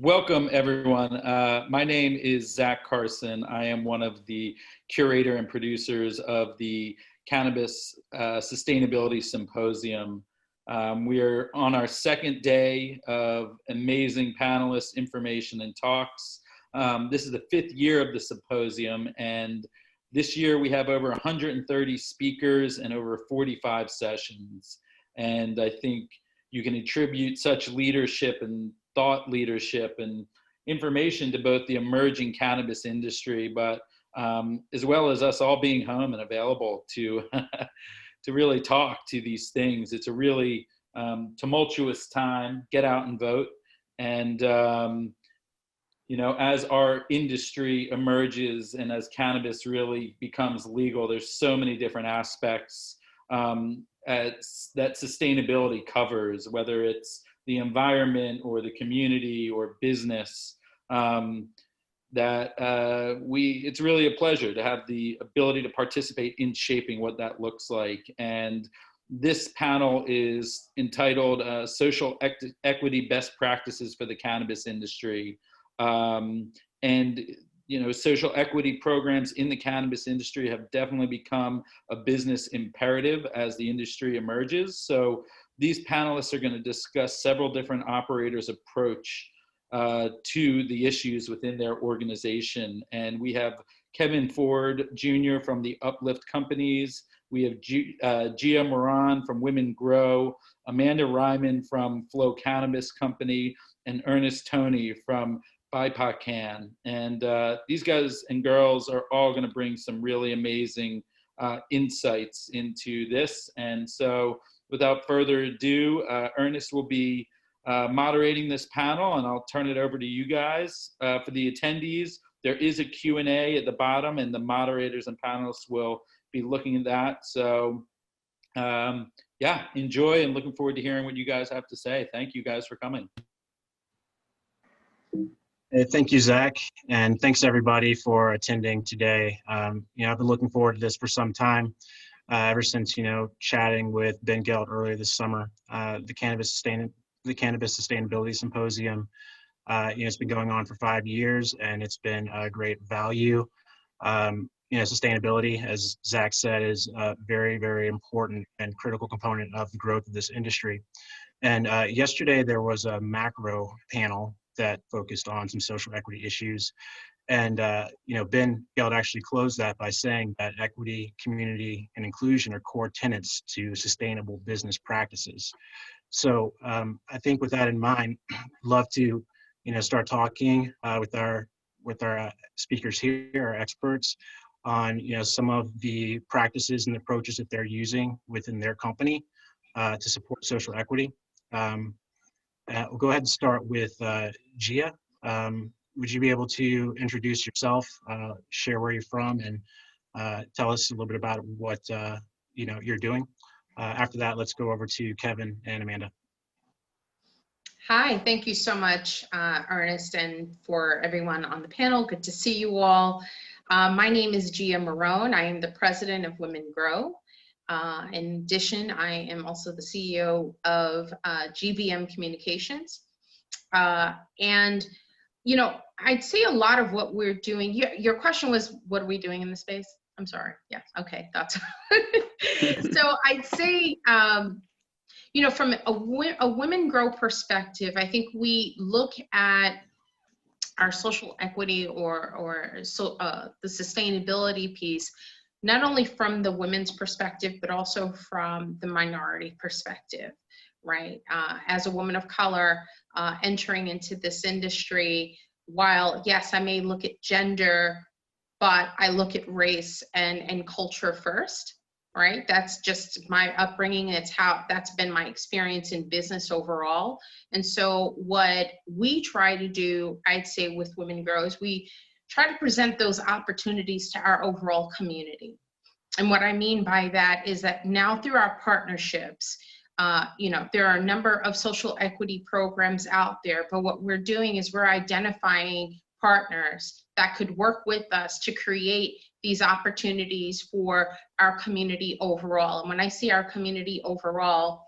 Welcome, everyone. My name is Zach Carson. I am one of the curator and producers of the Cannabis Sustainability Symposium. We are on our second day of amazing panelists, information, and talks. This is the fifth year of the symposium, and this year we have over 130 speakers and over 45 sessions. And I think you can attribute such leadership and thought leadership and information to both the emerging cannabis industry, but as well as us all being home and available to to really talk to these things. It's a really tumultuous time. Get out and vote. And as our industry emerges and as cannabis really becomes legal, there's so many different aspects that sustainability covers, whether it's the environment or the community or business, it's really a pleasure to have the ability to participate in shaping what that looks like. And this panel is entitled Social Equity Best Practices for the Cannabis Industry. Social equity programs in the cannabis industry have definitely become a business imperative as the industry emerges. So these panelists are going to discuss several different operators' approach to the issues within their organization. And we have Kevin Ford Jr. from the Uplift Companies. We have Gia Moran from Women Grow, Amanda Ryman from Flow Cannabis Company, and Ernest Toney from BIPOC Can. And these guys and girls are all going to bring some really amazing insights into this. And so without further ado, Ernest will be moderating this panel, and I'll turn it over to you guys. For the attendees, there is a Q&A at the bottom, and the moderators and panelists will be looking at that. So enjoy, and looking forward to hearing what you guys have to say. Thank you guys for coming. Thank you, Zach, and thanks everybody for attending today. I've been looking forward to this for some time, ever since chatting with Ben Gelt earlier this summer. The Cannabis Sustainability Symposium, it's been going on for 5 years, and it's been a great value. Sustainability, as Zach said, is a very, very important and critical component of the growth of this industry. And yesterday there was a macro panel that focused on some social equity issues. And, Ben Gelt actually closed that by saying that equity, community, and inclusion are core tenets to sustainable business practices. So I think with that in mind, love to, start talking with our speakers here, our experts, on, some of the practices and approaches that they're using within their company to support social equity. We'll go ahead and start with Gia. Would you be able to introduce yourself, share where you're from, and tell us a little bit about what you're doing? After that, let's go over to Kevin and Amanda. Hi, thank you so much, Ernest, and for everyone on the panel. Good to see you all. My name is Gia Moran. I am the president of Women Grow. In addition, I am also the CEO of GBM Communications. I'd say a lot of what we're doing, your question was, what are we doing in the space? I'm sorry. Yeah, okay, that's so I'd say, from a Women Grow perspective, I think we look at our social equity or the sustainability piece, not only from the women's perspective, but also from the minority perspective, right? As a woman of color entering into this industry, while yes, I may look at gender, but I look at race and culture first, right? That's just my upbringing. That's been my experience in business overall. And so what we try to do, I'd say with Women Grow, is we try to present those opportunities to our overall community. And what I mean by that is that now through our partnerships, there are a number of social equity programs out there, but what we're doing is we're identifying partners that could work with us to create these opportunities for our community overall. And when I say our community overall,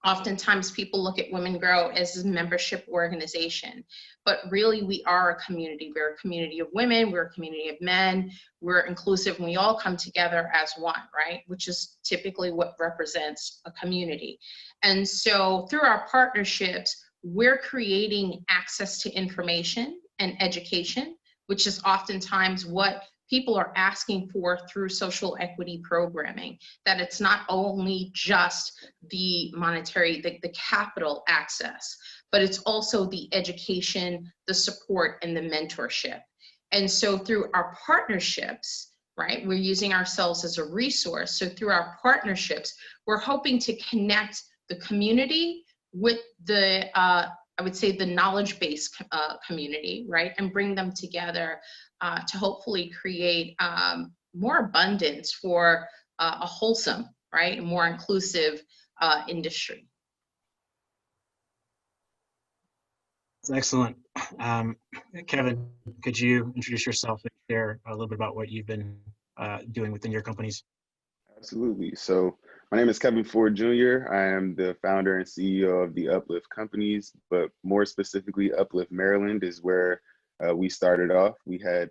Oftentimes people look at Women Grow as a membership organization, but really we are a community. We're a community of women, we're a community of men, we're inclusive, and we all come together as one, right? Which is typically what represents a community. And so through our partnerships, we're creating access to information and education, which is oftentimes what people are asking for through social equity programming, that it's not only just the monetary, the capital access, but it's also the education, the support, and the mentorship. And so through our partnerships, right, we're using ourselves as a resource. So through our partnerships, we're hoping to connect the community with the, I would say, the knowledge-based community, right, and bring them together to hopefully create more abundance for a wholesome, right, more inclusive industry. That's excellent. Kevin, could you introduce yourself and share a little bit about what you've been doing within your companies? Absolutely. So my name is Kevin Ford Jr. I am the founder and CEO of the Uplift Companies, but more specifically, Uplift Maryland is where we started off. We had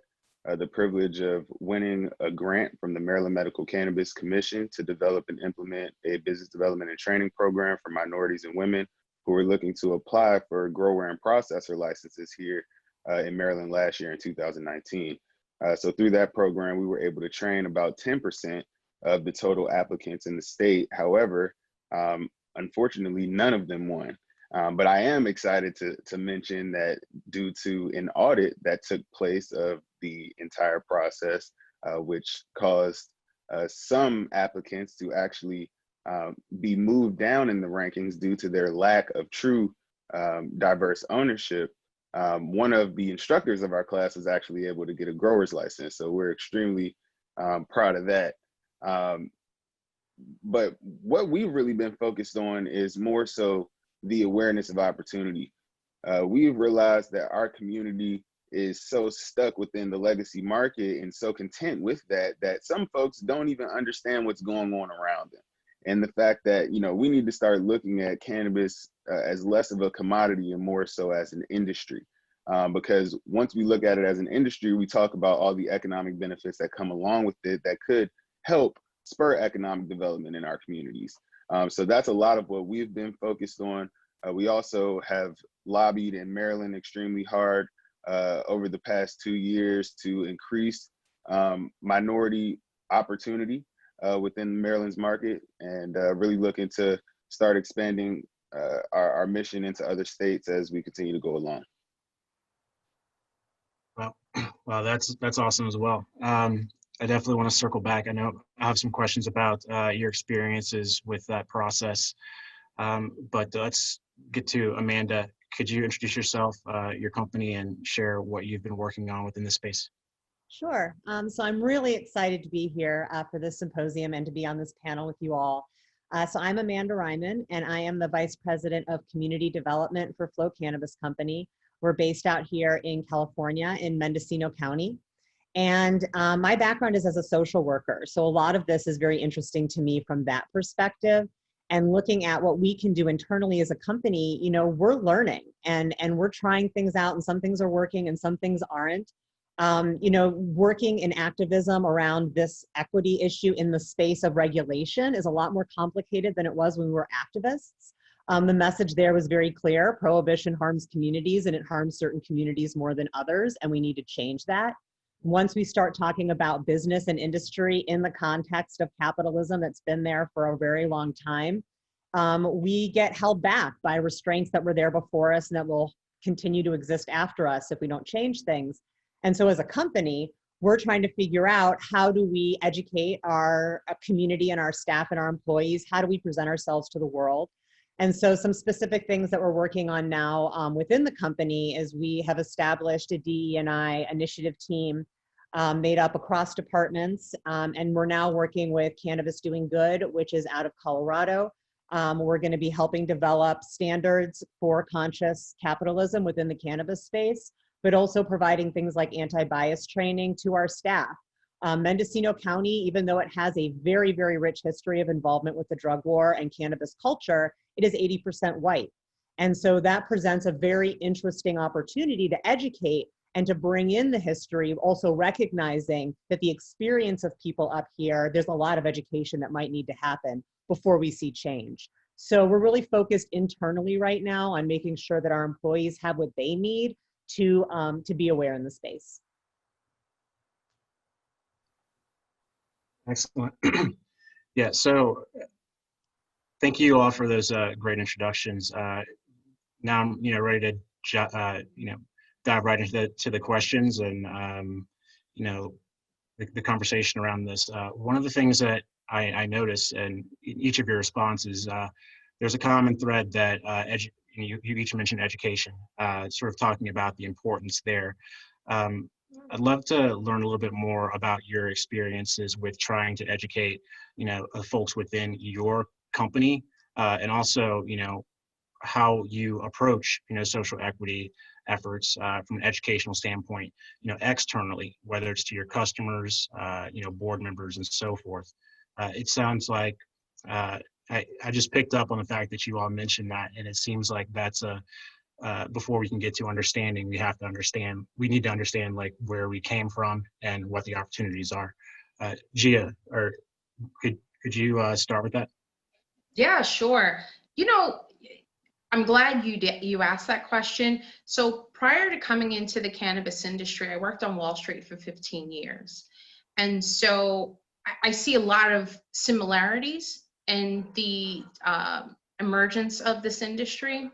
the privilege of winning a grant from the Maryland Medical Cannabis Commission to develop and implement a business development and training program for minorities and women who were looking to apply for grower and processor licenses here in Maryland last year in 2019. So through that program, we were able to train about 10% of the total applicants in the state. However, unfortunately, none of them won. But I am excited to mention that due to an audit that took place of the entire process, which caused some applicants to actually be moved down in the rankings due to their lack of true diverse ownership, one of the instructors of our class was actually able to get a grower's license. So we're extremely proud of that. But what we've really been focused on is more so the awareness of opportunity. We've realized that our community is so stuck within the legacy market and so content with that, that some folks don't even understand what's going on around them. And the fact that, you know, we need to start looking at cannabis as less of a commodity and more so as an industry. Because once we look at it as an industry, we talk about all the economic benefits that come along with it that could help spur economic development in our communities. So that's a lot of what we've been focused on. We also have lobbied in Maryland extremely hard over the past 2 years to increase minority opportunity within Maryland's market, and really looking to start expanding our mission into other states as we continue to go along. Well, that's awesome as well. I definitely want to circle back. I know I have some questions about your experiences with that process, but let's get to Amanda. Could you introduce yourself, your company, and share what you've been working on within this space? Sure. So I'm really excited to be here for this symposium and to be on this panel with you all. So I'm Amanda Ryman, and I am the Vice President of Community Development for Flow Cannabis Company. We're based out here in California in Mendocino County. And my background is as a social worker. So a lot of this is very interesting to me from that perspective. And looking at what we can do internally as a company, you know, we're learning and we're trying things out, and some things are working and some things aren't. You know, working in activism around this equity issue in the space of regulation is a lot more complicated than it was when we were activists. The message there was very clear. Prohibition harms communities, and it harms certain communities more than others, and we need to change that. Once we start talking about business and industry in the context of capitalism that's been there for a very long time, we get held back by restraints that were there before us and that will continue to exist after us if we don't change things. And so as a company, we're trying to figure out, how do we educate our community and our staff and our employees? How do we present ourselves to the world? And so some specific things that we're working on now within the company is we have established a DE&I initiative team made up across departments. And we're now working with Cannabis Doing Good, which is out of Colorado. We're going to be helping develop standards for conscious capitalism within the cannabis space, but also providing things like anti-bias training to our staff. Mendocino County, even though it has a very, very rich history of involvement with the drug war and cannabis culture, it is 80% white. And so that presents a very interesting opportunity to educate and to bring in the history, also recognizing that the experience of people up here, there's a lot of education that might need to happen before we see change. So we're really focused internally right now on making sure that our employees have what they need to be aware in the space. Excellent. Yeah, so thank you all for those great introductions. Now I'm ready to dive right into the questions and the conversation around this. One of the things that I noticed in each of your responses, there's a common thread that you each mentioned education, sort of talking about the importance there. I'd love to learn a little bit more about your experiences with trying to educate, folks within your company, and also, how you approach, social equity efforts from an educational standpoint, externally, whether it's to your customers, board members, and so forth. It sounds like I just picked up on the fact that you all mentioned that, and it seems like that's before we can get to understanding, we need to understand like where we came from and what the opportunities are. Gia, or could you start with that? Yeah, sure. I'm glad you asked that question. So prior to coming into the cannabis industry, I worked on Wall Street for 15 years. And so I see a lot of similarities in the emergence of this industry.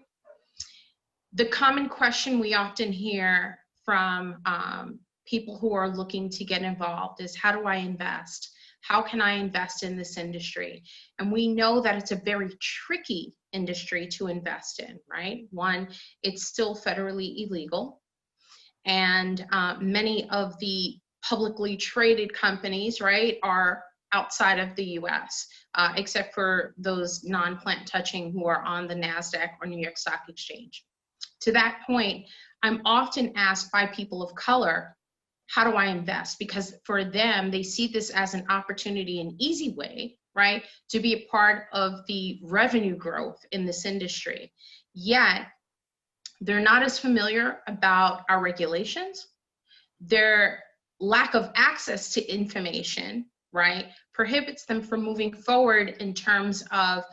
The common question we often hear from people who are looking to get involved is, how do I invest? How can I invest in this industry? And we know that it's a very tricky industry to invest in, right? One, it's still federally illegal. And many of the publicly traded companies, right, are outside of the US, except for those non-plant touching who are on the NASDAQ or New York Stock Exchange. To that point, I'm often asked by people of color, how do I invest? Because for them, they see this as an opportunity, an easy way, right, to be a part of the revenue growth in this industry. Yet, they're not as familiar about our regulations. Their lack of access to information, right, prohibits them from moving forward in terms of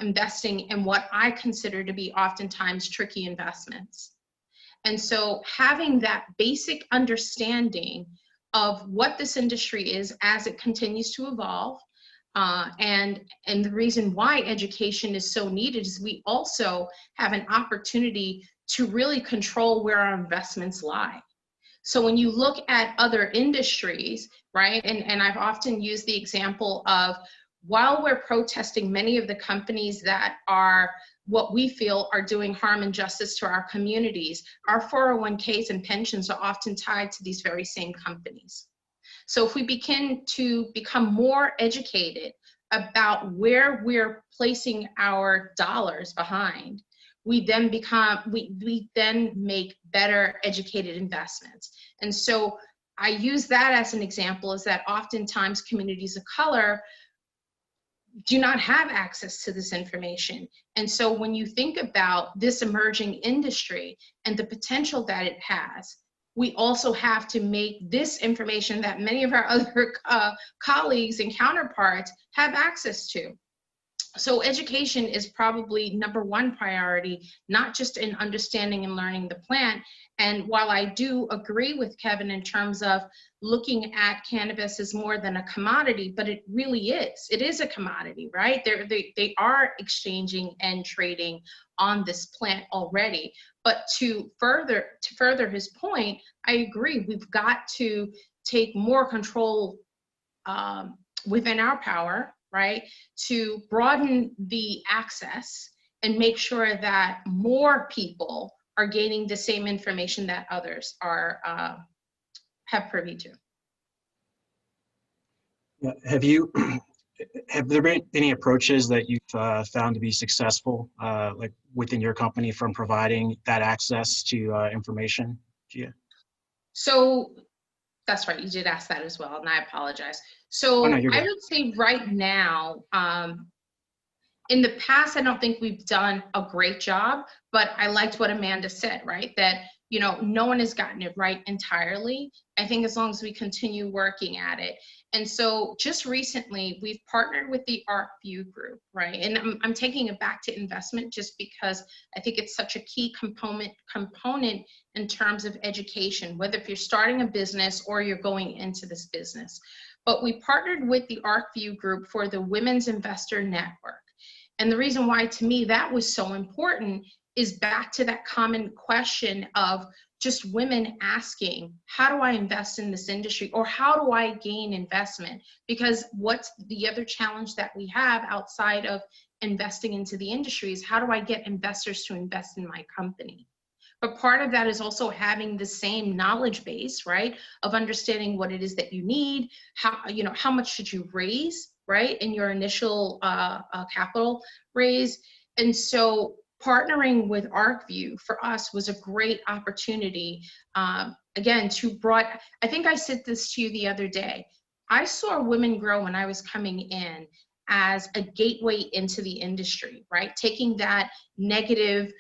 investing in what I consider to be oftentimes tricky investments. And so having that basic understanding of what this industry is as it continues to evolve, and the reason why education is so needed is we also have an opportunity to really control where our investments lie. So when you look at other industries, right, and I've often used the example of, while we're protesting many of the companies that are what we feel are doing harm and injustice to our communities, our 401ks and pensions are often tied to these very same companies. So if we begin to become more educated about where we're placing our dollars behind, we then make better educated investments. And so I use that as an example, is that oftentimes communities of color do not have access to this information. And so when you think about this emerging industry and the potential that it has, we also have to make this information that many of our other colleagues and counterparts have access to. So education is probably #1 priority, not just in understanding and learning the plant. And while I do agree with Kevin in terms of looking at cannabis as more than a commodity, but it really is. It is a commodity, right? They are exchanging and trading on this plant already. But to further his point, I agree. We've got to take more control within our power, right, to broaden the access and make sure that more people are gaining the same information that others are have privy to. Have there been any approaches that you've found to be successful, like within your company, from providing that access to information? Gia? So that's right, you did ask that as well, and I apologize. So I would say right now, in the past, I don't think we've done a great job, but I liked what Amanda said, right? That, you know, no one has gotten it right entirely. I think as long as we continue working at it. And so just recently, we've partnered with the ArcView group, right? And I'm taking it back to investment just because I think it's such a key component in terms of education, whether if you're starting a business or you're going into this business. But we partnered with the ArcView group for the Women's Investor Network. And the reason why, to me, that was so important is back to that common question of just women asking, how do I invest in this industry, or how do I gain investment? Because what's the other challenge that we have outside of investing into the industry is how do I get investors to invest in my company? But part of that is also having the same knowledge base, right, of understanding what it is that you need, how much should you raise, right, in your initial capital raise. And so partnering with ArcView for us was a great opportunity, again, I think I said this to you the other day. I saw Women Grow when I was coming in as a gateway into the industry, right? Taking that negative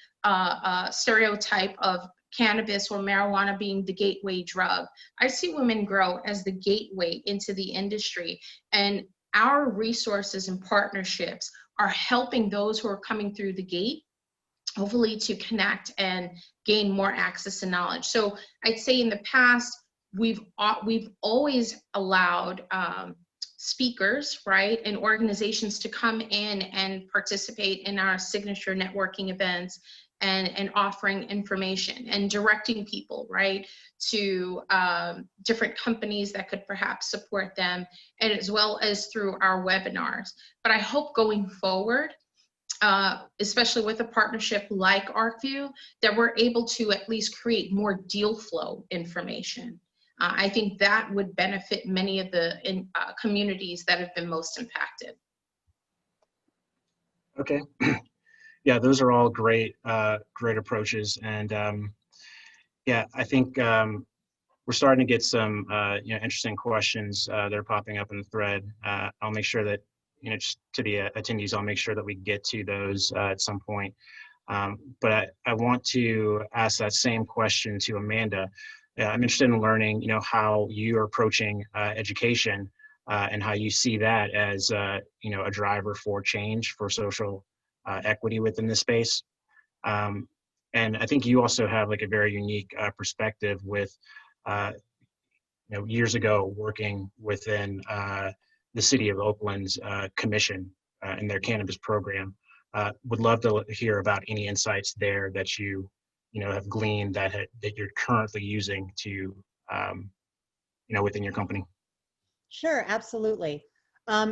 stereotype of cannabis or marijuana being the gateway drug. I see Women Grow as the gateway into the industry, and our resources and partnerships are helping those who are coming through the gate, hopefully, to connect and gain more access to knowledge. So I'd say in the past, we've always allowed speakers, right, and organizations to come in and participate in our signature networking events and offering information and directing people, right, to different companies that could perhaps support them, and as well as through our webinars. But I hope going forward, especially with a partnership like ArcView, that we're able to at least create more deal flow information. I think that would benefit many of the communities that have been most impacted. Okay. Yeah, those are all great, great approaches. And yeah, I think we're starting to get some interesting questions that are popping up in the thread. I'll make sure that, just to the attendees, I'll make sure that we get to those at some point. But I want to ask that same question to Amanda. I'm interested in learning, how you're approaching education and how you see that as, a driver for change for social equity within this space. And I think you also have like a very unique perspective with, years ago working within the City of Oakland's commission in their cannabis program. Would love to hear about any insights there that you have gleaned that you're currently using to, within your company. Sure, absolutely.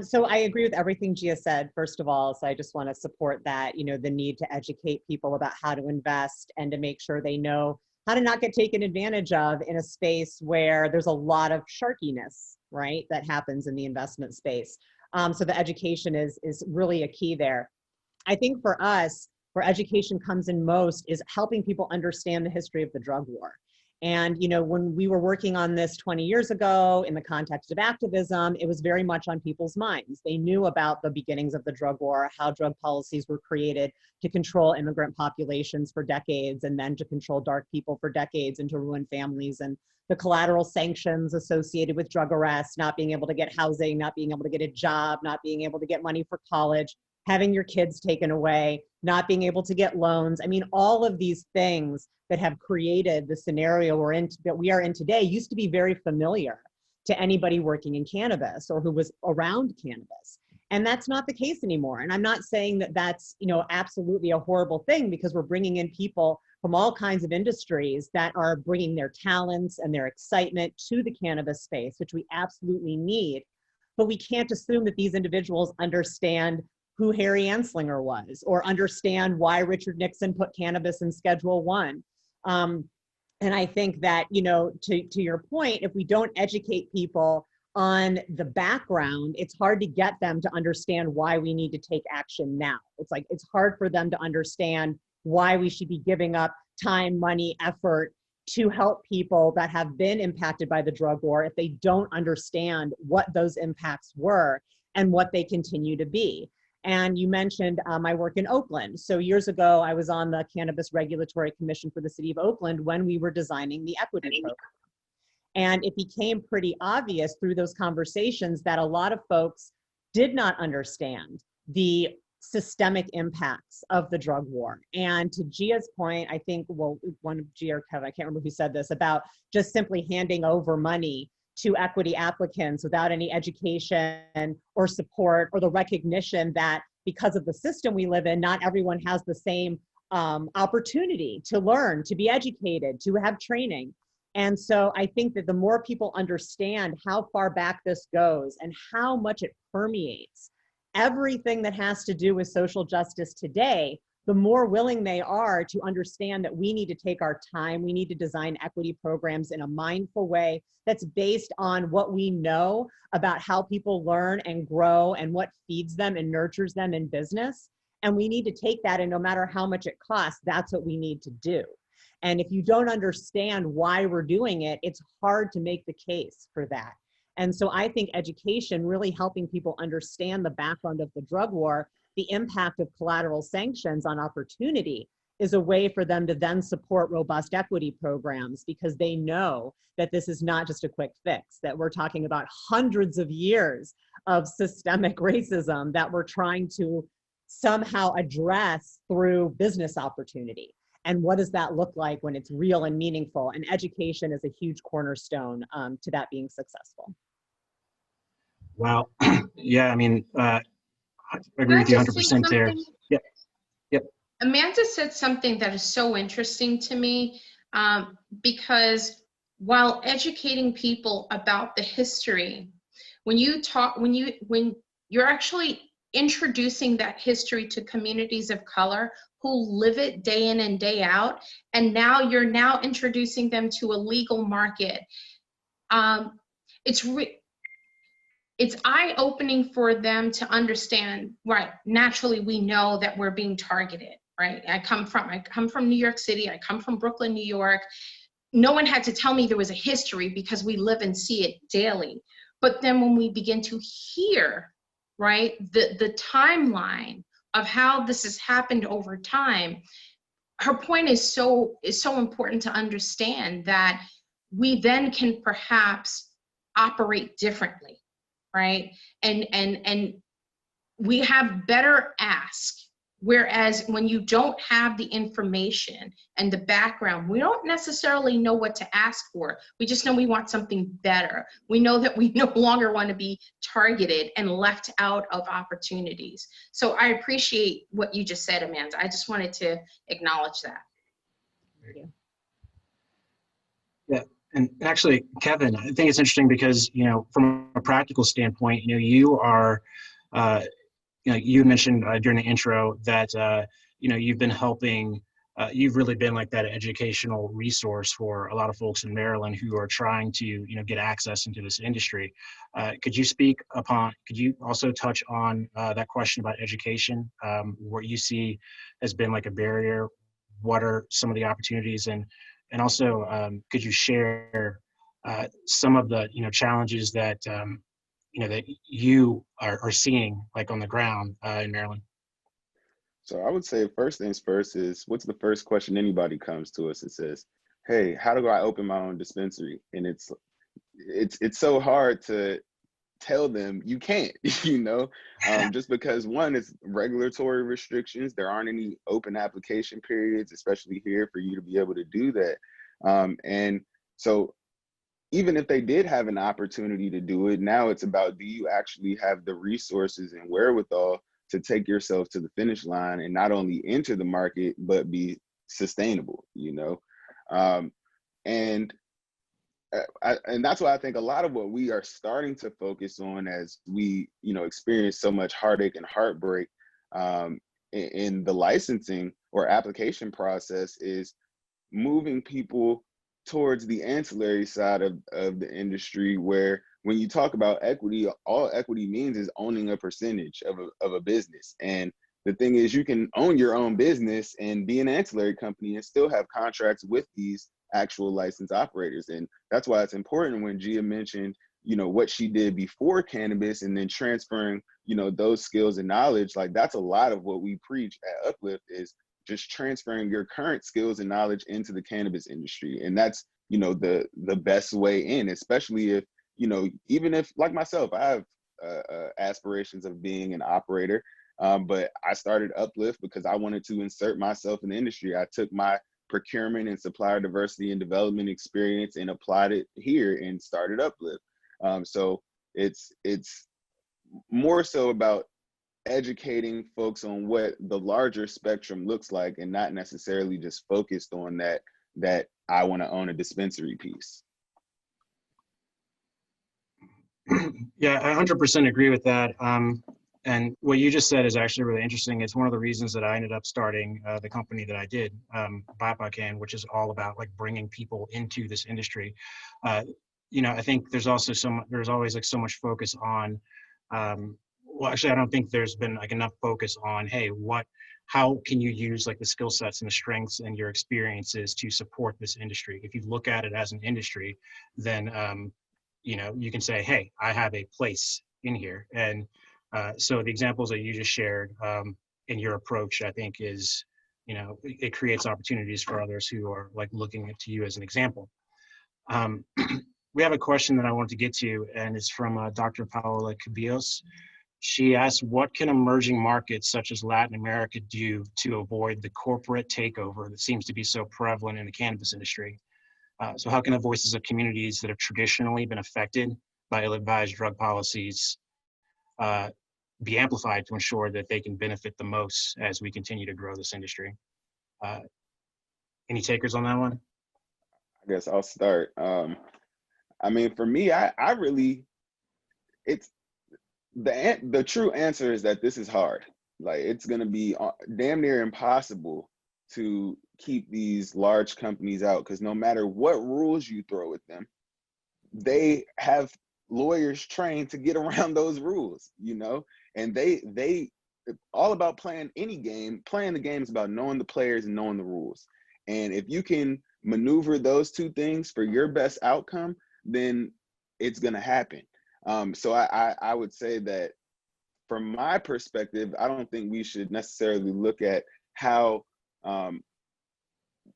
So I agree with everything Gia said, first of all. So I just want to support that, the need to educate people about how to invest and to make sure they know how to not get taken advantage of in a space where there's a lot of sharkiness, right, that happens in the investment space. So the education is really a key there. I think for us, where education comes in most is helping people understand the history of the drug war. And, when we were working on this 20 years ago in the context of activism, it was very much on people's minds. They knew about the beginnings of the drug war, how drug policies were created to control immigrant populations for decades, and then to control dark people for decades and to ruin families, and the collateral sanctions associated with drug arrests, not being able to get housing, not being able to get a job, not being able to get money for college, having your kids taken away, not being able to get loans. I mean, all of these things that have created the scenario that we are in today used to be very familiar to anybody working in cannabis or who was around cannabis. And that's not the case anymore. And I'm not saying that that's, absolutely a horrible thing, because we're bringing in people from all kinds of industries that are bringing their talents and their excitement to the cannabis space, which we absolutely need. But we can't assume that these individuals understand who Harry Anslinger was, or understand why Richard Nixon put cannabis in Schedule 1. And I think that, to your point, if we don't educate people on the background, it's hard to get them to understand why we need to take action now. It's hard for them to understand why we should be giving up time, money, effort to help people that have been impacted by the drug war if they don't understand what those impacts were and what they continue to be. And you mentioned my work in Oakland. So years ago, I was on the Cannabis Regulatory Commission for the city of Oakland when we were designing the equity program. And it became pretty obvious through those conversations that a lot of folks did not understand the systemic impacts of the drug war. And to Gia's point, I think, well, one of Gia or Kevin, I can't remember who said this, about just simply handing over money to equity applicants without any education or support or the recognition that because of the system we live in, not everyone has the same opportunity to learn, to be educated, to have training. And so I think that the more people understand how far back this goes and how much it permeates everything that has to do with social justice today, the more willing they are to understand that we need to take our time. We need to design equity programs in a mindful way that's based on what we know about how people learn and grow and what feeds them and nurtures them in business. And we need to take that, and no matter how much it costs, that's what we need to do. And if you don't understand why we're doing it, it's hard to make the case for that. And so I think education, really helping people understand the background of the drug war, the impact of collateral sanctions on opportunity, is a way for them to then support robust equity programs, because they know that this is not just a quick fix, that we're talking about hundreds of years of systemic racism that we're trying to somehow address through business opportunity. And what does that look like when it's real and meaningful? And education is a huge cornerstone to that being successful. Wow. Yeah, I mean, I agree with you 100% there. Yep. Yep. Amanda said something that is so interesting to me, because while educating people about the history, when you're actually introducing that history to communities of color who live it day in and day out, and now you're introducing them to a legal market, it's eye-opening for them to understand, right? Naturally, we know that we're being targeted, right? I come from New York City. I come from Brooklyn, New York. No one had to tell me there was a history because we live and see it daily. But then when we begin to hear, right, the timeline of how this has happened over time, her point is so important to understand, that we then can perhaps operate differently. Right? And we have better ask. Whereas when you don't have the information and the background, we don't necessarily know what to ask for. We just know we want something better. We know that we no longer want to be targeted and left out of opportunities. So I appreciate what you just said, Amanda. I just wanted to acknowledge that. Thank you. Yeah. And actually, Kevin, I think it's interesting because, you know, from a practical standpoint, you know, you are, you know, you mentioned during the intro that, you know, you've been helping, you've really been like that educational resource for a lot of folks in Maryland who are trying to, you know, get access into this industry. Could you also touch on that question about education, what you see has been like a barrier? What are some of the opportunities? And also, could you share some of the, you know, challenges that, you know, that you are seeing like on the ground in Maryland? So I would say first things first is, what's the first question anybody comes to us and says, hey, how do I open my own dispensary? And it's so hard to tell them you can't, you know, just because one is regulatory restrictions. There aren't any open application periods, especially here, for you to be able to do that. And so even if they did have an opportunity to do it, now it's about, do you actually have the resources and wherewithal to take yourself to the finish line and not only enter the market, but be sustainable, you know? And that's why I think a lot of what we are starting to focus on as we, you know, experience so much heartache and heartbreak in the licensing or application process is moving people towards the ancillary side of the industry, where when you talk about equity, all equity means is owning a percentage of a business. And the thing is, you can own your own business and be an ancillary company and still have contracts with these actual licensed operators. And that's why it's important when Gia mentioned you know, what she did before cannabis and then transferring, you know, those skills and knowledge. Like that's a lot of what we preach at Uplift, is just transferring your current skills and knowledge into the cannabis industry. And that's, you know, the best way in, especially if, you know, even if, like myself, I have aspirations of being an operator, but I started Uplift because I wanted to insert myself in the industry. I took my procurement and supplier diversity and development experience and applied it here and started Uplift. So it's more so about educating folks on what the larger spectrum looks like, and not necessarily just focused on that I want to own a dispensary piece. Yeah, I 100% agree with that. And what you just said is actually really interesting. It's one of the reasons that I ended up starting the company that I did, Can, which is all about like bringing people into this industry. You know, I think there's always like so much focus on, well, actually, I don't think there's been like enough focus on, hey, how can you use like the skill sets and the strengths and your experiences to support this industry? If you look at it as an industry, then, you know, you can say, hey, I have a place in here. And so the examples that you just shared in your approach, I think is, you know, it creates opportunities for others who are like looking to you as an example. We have a question that I wanted to get to, and it's from Dr. Paola Cabillos. She asked, what can emerging markets such as Latin America do to avoid the corporate takeover that seems to be so prevalent in the cannabis industry? So how can the voices of communities that have traditionally been affected by ill-advised drug policies be amplified to ensure that they can benefit the most as we continue to grow this industry? Any takers on that one? I guess I'll start. I mean, for me, I really, it's the true answer is that this is hard. Like it's going to be damn near impossible to keep these large companies out, because no matter what rules you throw at them, they have lawyers trained to get around those rules, you know, and they all about playing any game. Playing the game is about knowing the players and knowing the rules. And if you can maneuver those two things for your best outcome, then it's going to happen. So I would say that from my perspective, I don't think we should necessarily look at how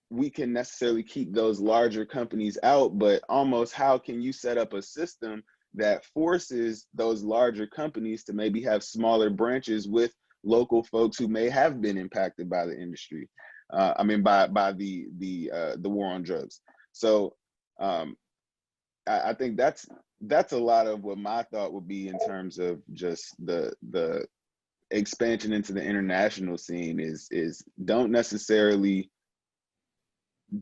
we can necessarily keep those larger companies out, but almost how can you set up a system that forces those larger companies to maybe have smaller branches with local folks who may have been impacted by the industry. I mean, by the war on drugs. So I think that's a lot of what my thought would be in terms of just the expansion into the international scene is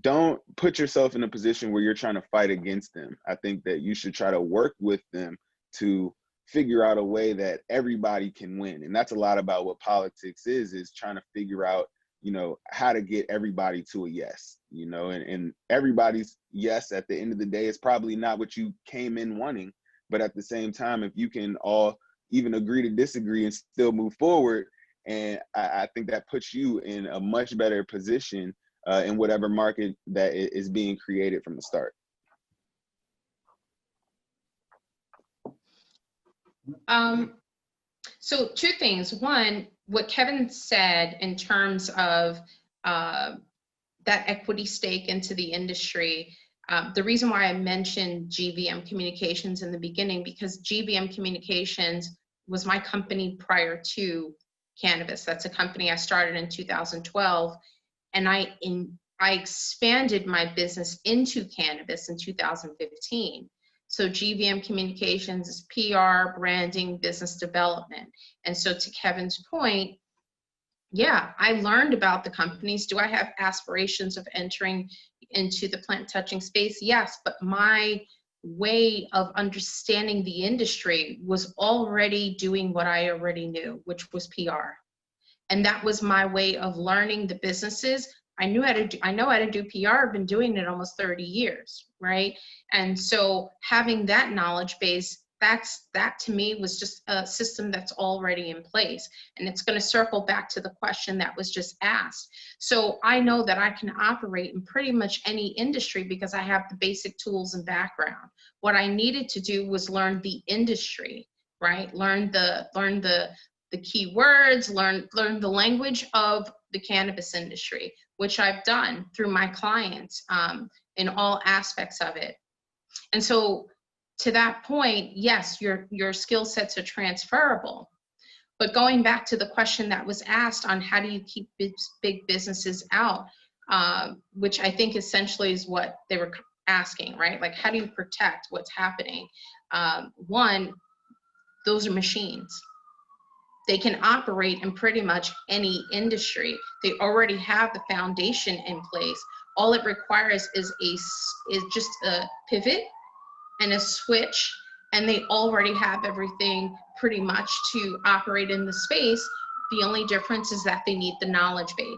don't put yourself in a position where you're trying to fight against them. I think that you should try to work with them to figure out a way that everybody can win. And that's a lot about what politics is trying to figure out, you know, how to get everybody to a yes, you know, and everybody's yes at the end of the day is probably not what you came in wanting. But at the same time, if you can all even agree to disagree and still move forward, and I think that puts you in a much better position in whatever market that is being created from the start. So two things. One, what Kevin said in terms of that equity stake into the industry. The reason why I mentioned GVM Communications in the beginning, because GVM Communications was my company prior to Cannabis. That's a company I started in 2012. And I expanded my business into cannabis in 2015. So GVM Communications is PR, branding, business development. And so to Kevin's point, yeah, I learned about the companies. Do I have aspirations of entering into the plant touching space? Yes, but my way of understanding the industry was already doing what I already knew, which was PR. And that was my way of learning the businesses. I know how to do PR. I've been doing it almost 30 years, right? And so having that knowledge base, that to me was just a system that's already in place. And it's going to circle back to the question that was just asked. So I know that I can operate in pretty much any industry because I have the basic tools and background. What I needed to do was learn the industry, right? Learn the key words, learn the language of the cannabis industry, which I've done through my clients in all aspects of it. And so to that point, yes, your skill sets are transferable. But going back to the question that was asked on how do you keep big businesses out, which I think essentially is what they were asking, right? Like, how do you protect what's happening? One, those are machines. They can operate in pretty much any industry. They already have the foundation in place. All it requires is just a pivot and a switch, and they already have everything pretty much to operate in the space. The only difference is that they need the knowledge base.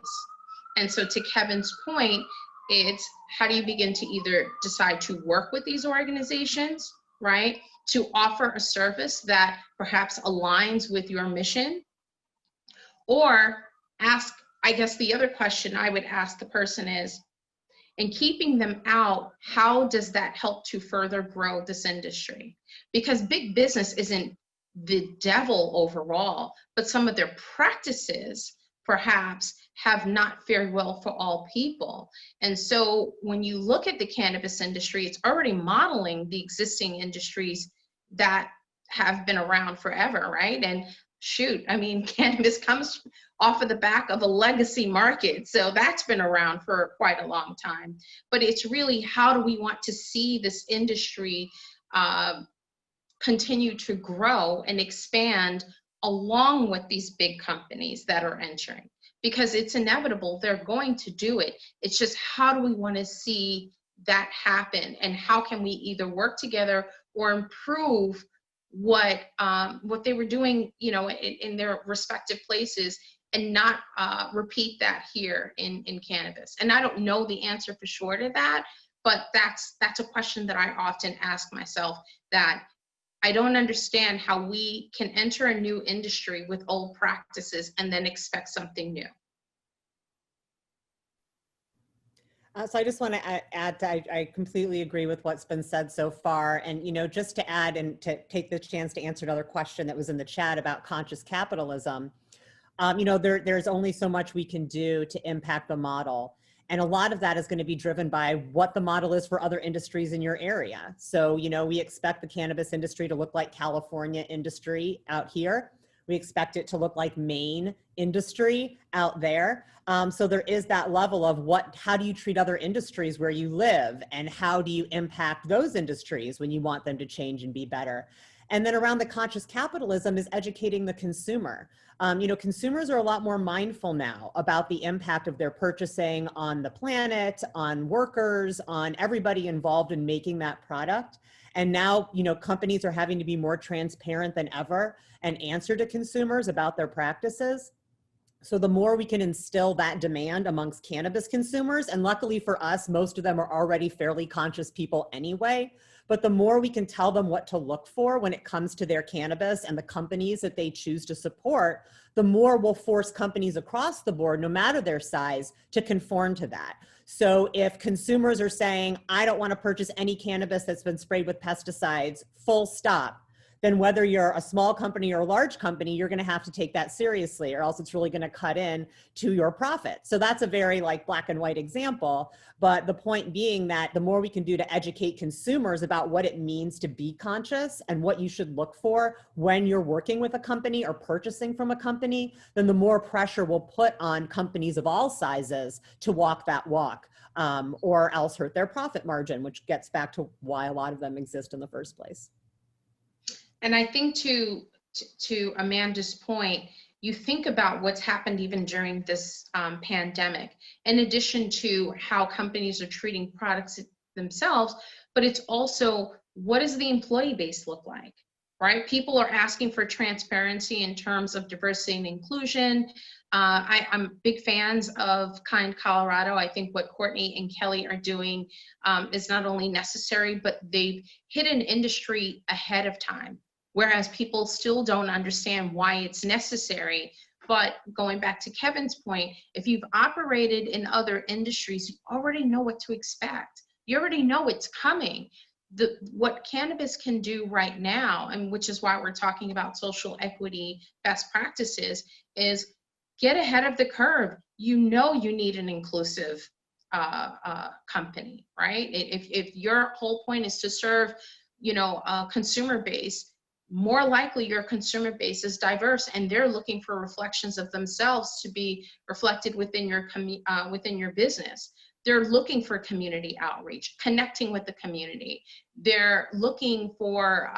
And so to Kevin's point, it's how do you begin to either decide to work with these organizations, right? To offer a service that perhaps aligns with your mission, or ask, I guess the other question I would ask the person is, in keeping them out, how does that help to further grow this industry? Because big business isn't the devil overall, but some of their practices perhaps have not fared well for all people. And so when you look at the cannabis industry, it's already modeling the existing industries that have been around forever, right? And shoot, I mean, cannabis comes off of the back of a legacy market. So that's been around for quite a long time. But it's really, how do we want to see this industry continue to grow and expand along with these big companies that are entering? Because it's inevitable, they're going to do it. It's just, how do we want to see that happen? And how can we either work together or improve what they were doing, you know, in their respective places, and not repeat that here in cannabis? And I don't know the answer for sure to that, but that's a question that I often ask myself, that I don't understand how we can enter a new industry with old practices and then expect something new. So I just want to add, I completely agree with what's been said so far. And, you know, just to add and to take the chance to answer another question that was in the chat about conscious capitalism, you know, there's only so much we can do to impact the model. And a lot of that is going to be driven by what the model is for other industries in your area. So, you know, we expect the cannabis industry to look like California industry out here. We expect it to look like Maine industry out there. So there is that level of how do you treat other industries where you live, and how do you impact those industries when you want them to change and be better? And then around the conscious capitalism is educating the consumer. You know, consumers are a lot more mindful now about the impact of their purchasing on the planet, on workers, on everybody involved in making that product. And now, you know, companies are having to be more transparent than ever and answer to consumers about their practices. So the more we can instill that demand amongst cannabis consumers, and luckily for us, most of them are already fairly conscious people anyway, but the more we can tell them what to look for when it comes to their cannabis and the companies that they choose to support, the more we'll force companies across the board, no matter their size, to conform to that. So if consumers are saying, I don't want to purchase any cannabis that's been sprayed with pesticides, full stop, then whether you're a small company or a large company, you're going to have to take that seriously, or else it's really going to cut in to your profit. So that's a very like black and white example. But the point being that the more we can do to educate consumers about what it means to be conscious and what you should look for when you're working with a company or purchasing from a company, then the more pressure we'll put on companies of all sizes to walk that walk, or else hurt their profit margin, which gets back to why a lot of them exist in the first place. And I think to Amanda's point, you think about what's happened even during this pandemic, in addition to how companies are treating products themselves, but it's also, what does the employee base look like, right? People are asking for transparency in terms of diversity and inclusion. I'm big fans of Kind Colorado. I think what Courtney and Kelly are doing is not only necessary, but they've hit an industry ahead of time, whereas people still don't understand why it's necessary. But going back to Kevin's point, if you've operated in other industries, you already know what to expect. You already know it's coming. What cannabis can do right now, and which is why we're talking about social equity best practices, is get ahead of the curve. You know you need an inclusive company, right? If your whole point is to serve, a consumer base, more likely your consumer base is diverse and they're looking for reflections of themselves to be reflected within your business. They're looking for community outreach, connecting with the community. They're looking for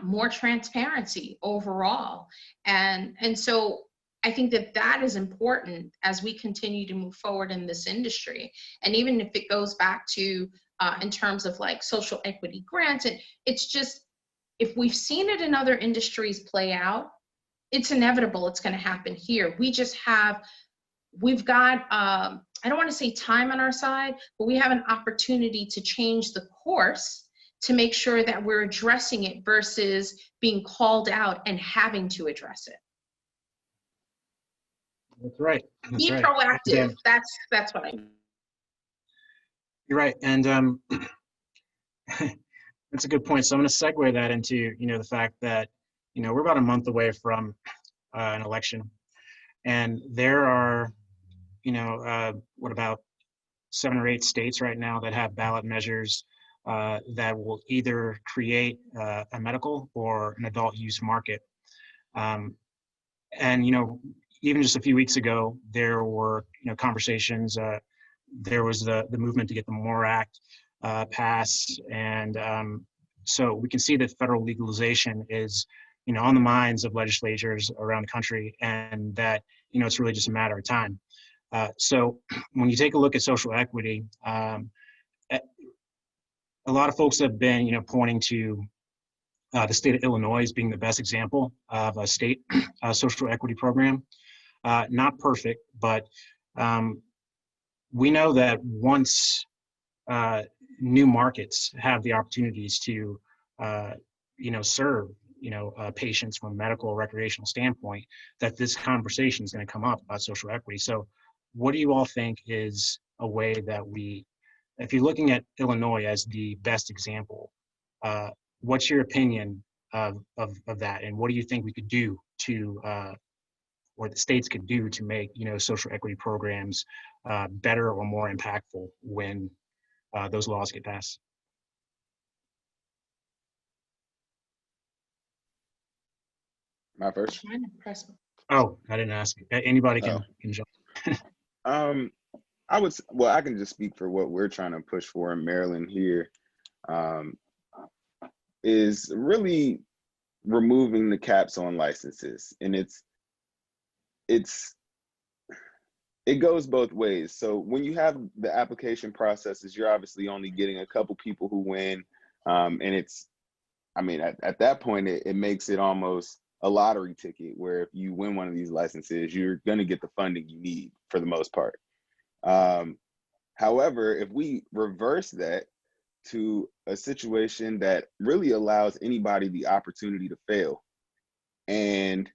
more transparency overall. And so I think that is important as we continue to move forward in this industry. And even if it goes back to in terms of like social equity grants, it's just, if we've seen it in other industries play out, it's inevitable it's going to happen here. We've got, I don't want to say time on our side, but we have an opportunity to change the course to make sure that we're addressing it versus being called out and having to address it. That's right. Be proactive. That's what I mean. You're right. And that's a good point. So I'm going to segue that into, the fact that, we're about a month away from an election, and there are, what, about 7 or 8 states right now that have ballot measures that will either create a medical or an adult use market. And, even just a few weeks ago, there were, conversations, there was the movement to get the MORE Act passed. And so we can see that federal legalization is, on the minds of legislatures around the country, and that, it's really just a matter of time. So when you take a look at social equity, a lot of folks have been, pointing to the state of Illinois as being the best example of a state social equity program. Not perfect, but we know that once new markets have the opportunities to, serve, patients from a medical or recreational standpoint, that this conversation is going to come up about social equity. So what do you all think is a way that if you're looking at Illinois as the best example, what's your opinion of that? And what do you think we could do to, or the states could do to make, social equity programs better or more impactful when those laws get passed? My first. Oh, I didn't ask you. Anybody can jump. I can just speak for what we're trying to push for in Maryland here, is really removing the caps on licenses. And it goes both ways. So when you have the application processes, you're obviously only getting a couple people who win. And at that point, it makes it almost a lottery ticket, where if you win one of these licenses, you're going to get the funding you need for the most part. However, if we reverse that to a situation that really allows anybody the opportunity to fail and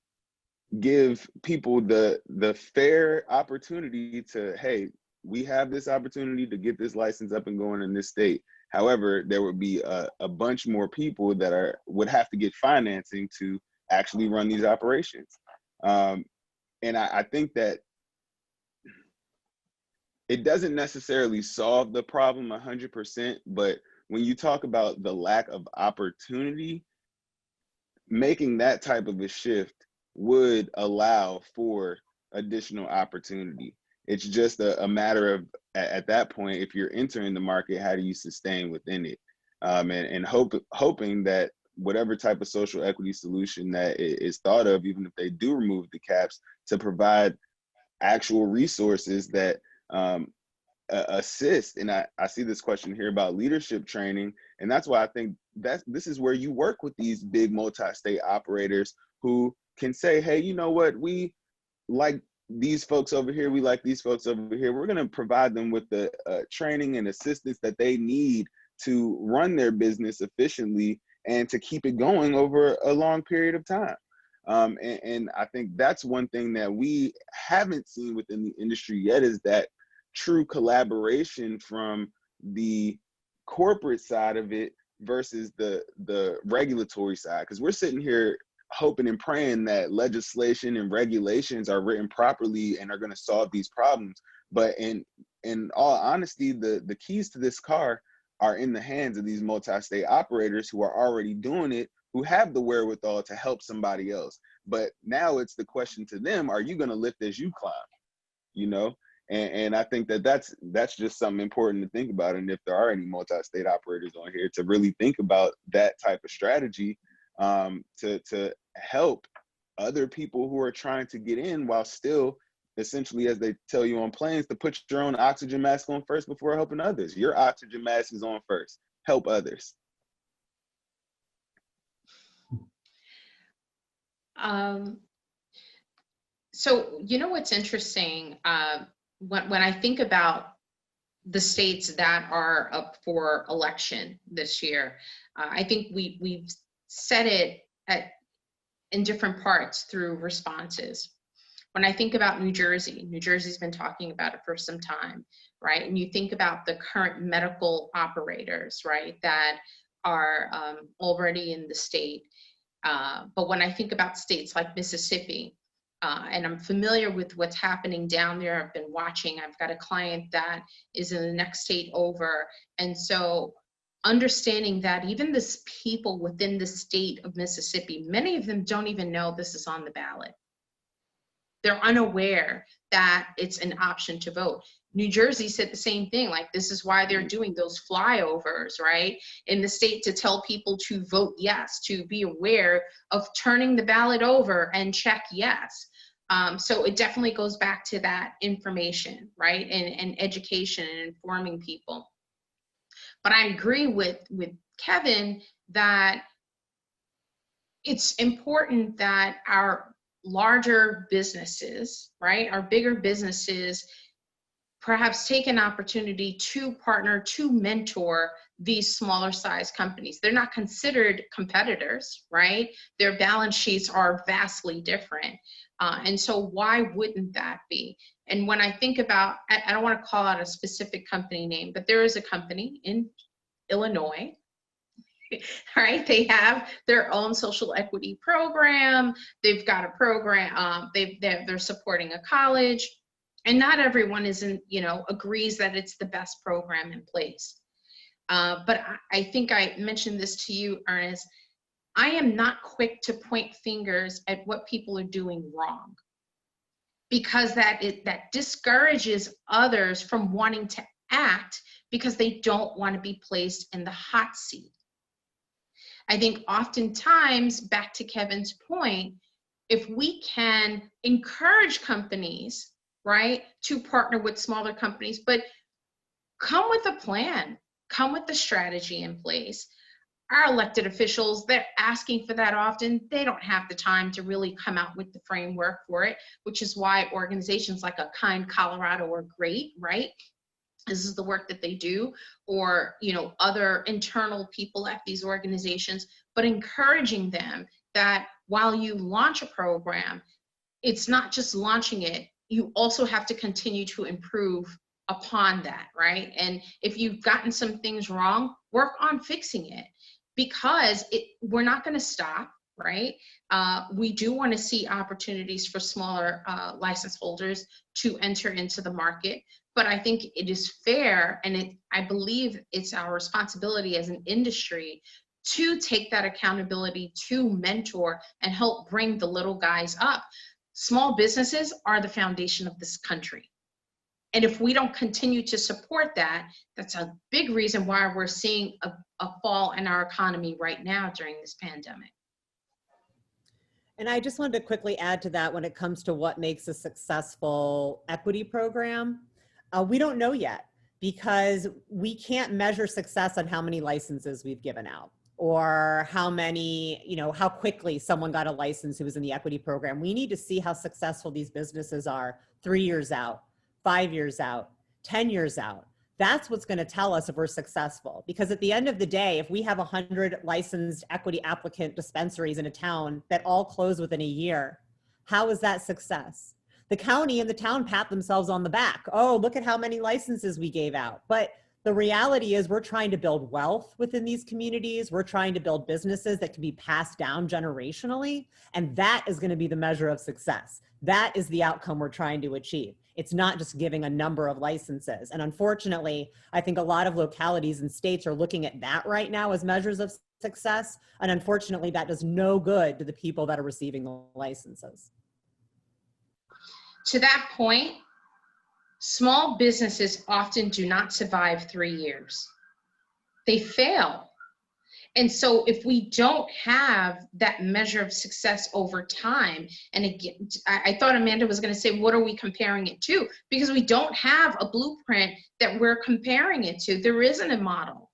give people the fair opportunity to, hey, we have this opportunity to get this license up and going in this state. However, there would be a bunch more people that would have to get financing to actually run these operations. And I think that it doesn't necessarily solve the problem 100%, but when you talk about the lack of opportunity, making that type of a shift would allow for additional opportunity. It's just a matter of, at that point, if you're entering the market, how do you sustain within it? And hoping that whatever type of social equity solution that is thought of, even if they do remove the caps, to provide actual resources that assist. And I see this question here about leadership training, and that's why I think that this is where you work with these big multi-state operators who can say, hey, you know what, we like these folks over here, we like these folks over here. We're going to provide them with the training and assistance that they need to run their business efficiently and to keep it going over a long period of time. And I think that's one thing that we haven't seen within the industry yet, is that true collaboration from the corporate side of it versus the regulatory side. Because we're sitting here hoping and praying that legislation and regulations are written properly and are going to solve these problems. But in all honesty, the keys to this car are in the hands of these multi-state operators who are already doing it, who have the wherewithal to help somebody else. But now it's the question to them, are you going to lift as you climb? You know? And I think that that's just something important to think about. And if there are any multi-state operators on here, to really think about that type of strategy, to help other people who are trying to get in, while still, essentially, as they tell you on planes, to put your own oxygen mask on first before helping others. Your oxygen mask is on first. Help others. So, you know what's interesting? When I think about the states that are up for election this year, I think we've said it in different parts through responses. When I think about New Jersey's been talking about it for some time, right? And you think about the current medical operators, right, that are already in the state. But when I think about states like Mississippi, and I'm familiar with what's happening down there, I've been watching, I've got a client that is in the next state over. And so understanding that even this people within the state of Mississippi, many of them don't even know this is on the ballot. They're unaware that it's an option to vote. New Jersey said the same thing, like this is why they're doing those flyovers, right, in the state, to tell people to vote yes, to be aware of turning the ballot over and check yes. So it definitely goes back to that information, right, and education and informing people. But I agree with Kevin that it's important that our larger businesses, right, our bigger businesses, perhaps take an opportunity to partner, to mentor these smaller size companies. They're not considered competitors, right? Their balance sheets are vastly different. And so why wouldn't that be? And when I think about, I don't want to call out a specific company name, but there is a company in Illinois, right? They have their own social equity program. They've got a program, they're supporting a college. And not everyone agrees that it's the best program in place. But I think I mentioned this to you, Ernest. I am not quick to point fingers at what people are doing wrong, because that discourages others from wanting to act because they don't want to be placed in the hot seat. I think oftentimes, back to Kevin's point, if we can encourage companies, right, to partner with smaller companies, but come with a plan, come with the strategy in place. Our elected officials, they're asking for that often. They don't have the time to really come out with the framework for it, which is why organizations like A Kind Colorado are great, right? This is the work that they do, or other internal people at these organizations, but encouraging them that while you launch a program, it's not just launching it, you also have to continue to improve upon that, right? And if you've gotten some things wrong, work on fixing it, because we're not going to stop, right? We do want to see opportunities for smaller license holders to enter into the market, but I think it is fair, and I believe it's our responsibility as an industry to take that accountability, to mentor and help bring the little guys up. Small businesses are the foundation of this country. And if we don't continue to support that, that's a big reason why we're seeing a fall in our economy right now during this pandemic. And I just wanted to quickly add to that when it comes to what makes a successful equity program. We don't know yet, because we can't measure success on how many licenses we've given out or how many, how quickly someone got a license who was in the equity program. We need to see how successful these businesses are 3 years out, 5 years out, 10 years out. That's what's going to tell us if we're successful. Because at the end of the day, if we have 100 licensed equity applicant dispensaries in a town that all close within a year, how is that success? The county and the town pat themselves on the back. Oh, look at how many licenses we gave out. But the reality is we're trying to build wealth within these communities. We're trying to build businesses that can be passed down generationally. And that is going to be the measure of success. That is the outcome we're trying to achieve. It's not just giving a number of licenses. And unfortunately, I think a lot of localities and states are looking at that right now as measures of success. And unfortunately, that does no good to the people that are receiving the licenses. To that point, small businesses often do not survive 3 years. They fail. And so if we don't have that measure of success over time, and again, I thought Amanda was going to say, what are we comparing it to? Because we don't have a blueprint that we're comparing it to. There isn't a model.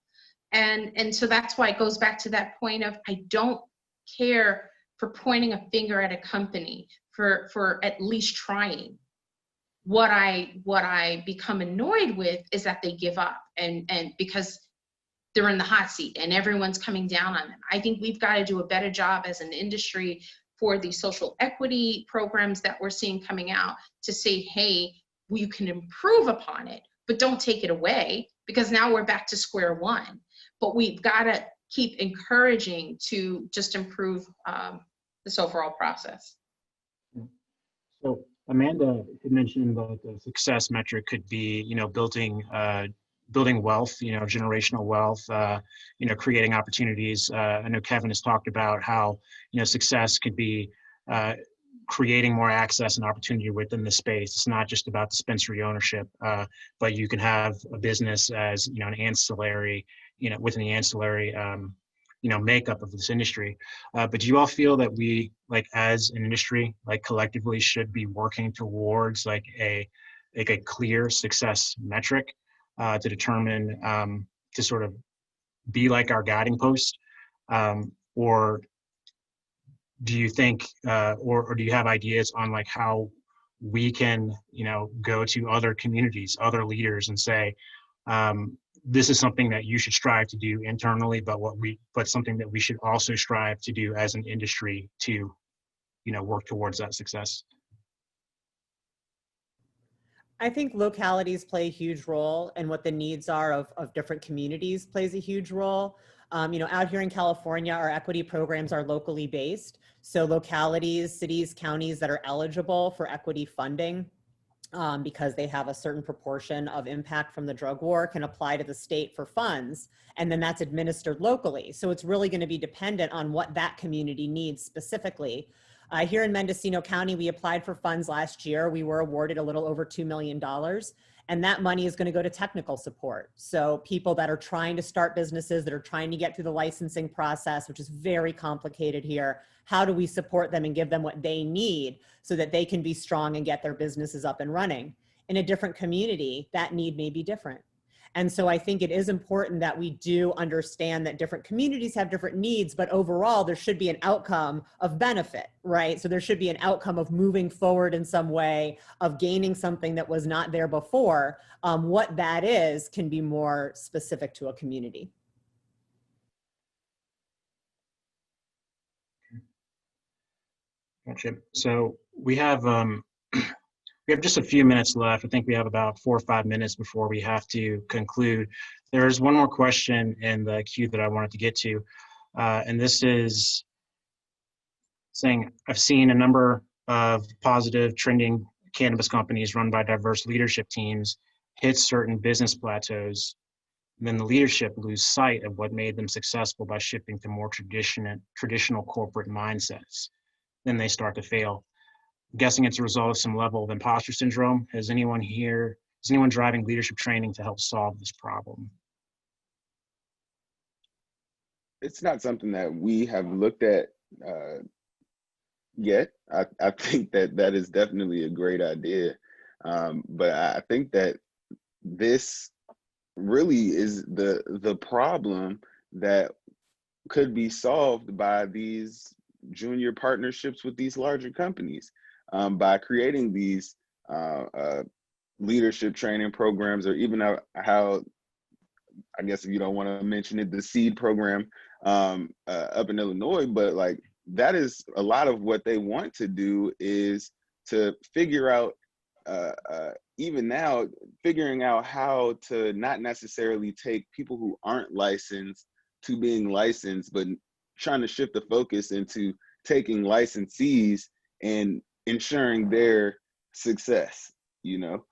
And so that's why it goes back to that point of, I don't care for pointing a finger at a company for at least trying. What I become annoyed with is that they give up and because they're in the hot seat and everyone's coming down on them. I think we've got to do a better job as an industry for the social equity programs that we're seeing coming out to say, hey, you can improve upon it, but don't take it away, because now we're back to square one. But we've got to keep encouraging to just improve this overall process. So Amanda had mentioned that the success metric could be, building wealth, generational wealth, creating opportunities. I know Kevin has talked about how, success could be creating more access and opportunity within the space. It's not just about dispensary ownership, but you can have a business as, an ancillary, within the ancillary, makeup of this industry. But do you all feel that we, as an industry, collectively should be working towards a clear success metric to determine, to sort of be our guiding post? Or do you think, or do you have ideas on how we can, go to other communities, other leaders and say, this is something that you should strive to do internally, but something that we should also strive to do as an industry to, work towards that success? I think localities play a huge role, and what the needs are of different communities plays a huge role. Out here in California, our equity programs are locally based. So localities, cities, counties that are eligible for equity funding, because they have a certain proportion of impact from the drug war, can apply to the state for funds, and then that's administered locally. So it's really going to be dependent on what that community needs specifically. Here in Mendocino County, we applied for funds last year. We were awarded a little over $2 million, and that money is going to go to technical support. So people that are trying to start businesses, that are trying to get through the licensing process, which is very complicated here, how do we support them and give them what they need so that they can be strong and get their businesses up and running? In a different community, that need may be different. And so I think it is important that we do understand that different communities have different needs, but overall there should be an outcome of benefit, right? So there should be an outcome of moving forward in some way, of gaining something that was not there before. What that is can be more specific to a community. Gotcha. So we have just a few minutes left. I think we have about 4 or 5 minutes before we have to conclude. There's one more question in the queue that I wanted to get to, and this is saying, I've seen a number of positive trending cannabis companies run by diverse leadership teams hit certain business plateaus, and then the leadership lose sight of what made them successful by shifting to more traditional corporate mindsets. Then they start to fail. I'm guessing it's a result of some level of imposter syndrome. Is anyone driving leadership training to help solve this problem? It's not something that we have looked at yet. I think that is definitely a great idea. But I think that this really is the problem that could be solved by these junior partnerships with these larger companies, by creating these leadership training programs, or even how, I guess if you don't want to mention it, the SEED program up in Illinois. But like, that is a lot of what they want to do, is to figure out, even now, figuring out how to not necessarily take people who aren't licensed to being licensed, but trying to shift the focus into taking licensees and ensuring their success, you know?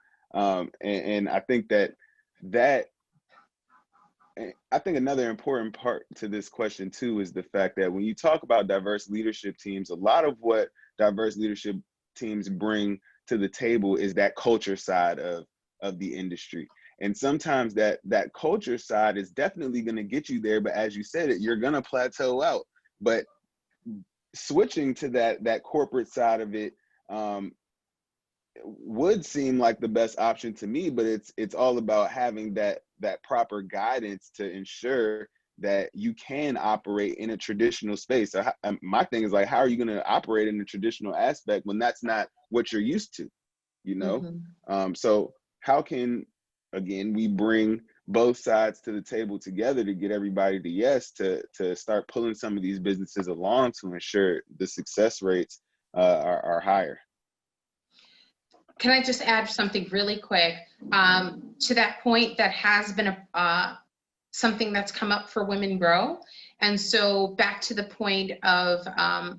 And I think I think another important part to this question too is the fact that when you talk about diverse leadership teams, a lot of what diverse leadership teams bring to the table is that culture side of the industry. And sometimes that culture side is definitely going to get you there, but as you said, you're going to plateau out. But switching to that corporate side of it would seem like the best option to me, but it's all about having that proper guidance to ensure that you can operate in a traditional space. So my thing is like, how are you going to operate in the traditional aspect when that's not what you're used to, you know? Mm-hmm. So how can, again, we bring both sides to the table together to get everybody to yes, to start pulling some of these businesses along to ensure the success rates are higher? Can I just add something really quick to that point? That has been something that's come up for Women Grow. And so back to the point of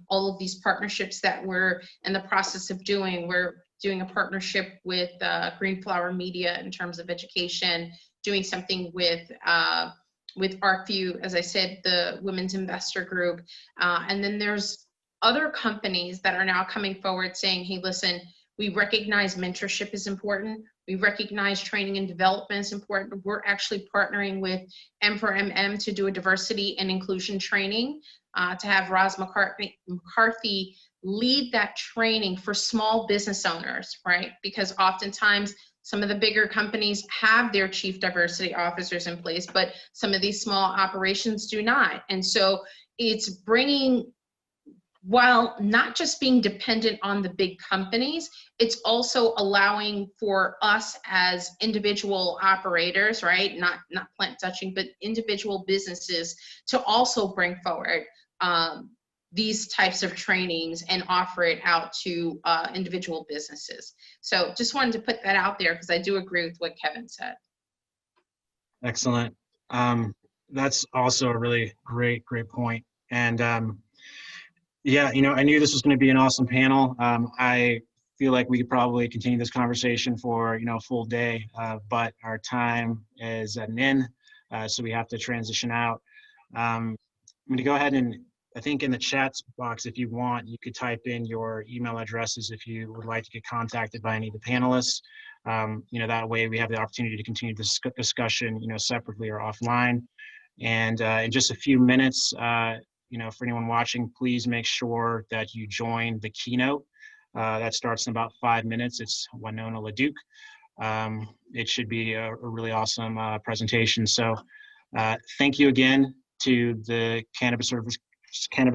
all of these partnerships that we're in the process of doing. We're doing a partnership with Green Flower Media in terms of education, doing something with ArcView, as I said, the Women's Investor Group. And then there's other companies that are now coming forward saying, hey, listen, we recognize mentorship is important. We recognize training and development is important. We're actually partnering with M4MM to do a diversity and inclusion training, to have Roz McCarthy lead that training for small business owners, right? Because oftentimes some of the bigger companies have their chief diversity officers in place, but some of these small operations do not. And so it's bringing, while not just being dependent on the big companies, it's also allowing for us as individual operators, right? Not plant touching, but individual businesses to also bring forward these types of trainings and offer it out to individual businesses. So just wanted to put that out there because I do agree with what Kevin said. Excellent. That's also a really great point. And yeah, you know, I knew this was going to be an awesome panel. I feel like we could probably continue this conversation for, you know, a full day, but our time is at an end, so we have to transition out. I'm going to go ahead and, I think in the chat box, if you want, you could type in your email addresses if you would like to get contacted by any of the panelists. You know, that way we have the opportunity to continue this discussion, you know, separately or offline. And in just a few minutes, you know, for anyone watching, please make sure that you join the keynote. That starts in about 5 minutes. It's Winona LaDuke. It should be a really awesome presentation. So thank you again to the Cannabis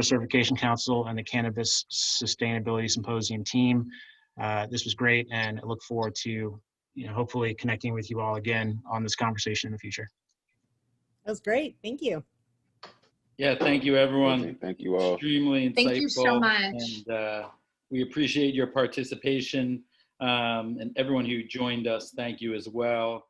Certification Council and the Cannabis Sustainability Symposium team. This was great, and I look forward to, you know, hopefully connecting with you all again on this conversation in the future. That was great. Thank you. Yeah, thank you, everyone. Thank you all. Extremely insightful. Thank you so much. And we appreciate your participation. And everyone who joined us, thank you as well.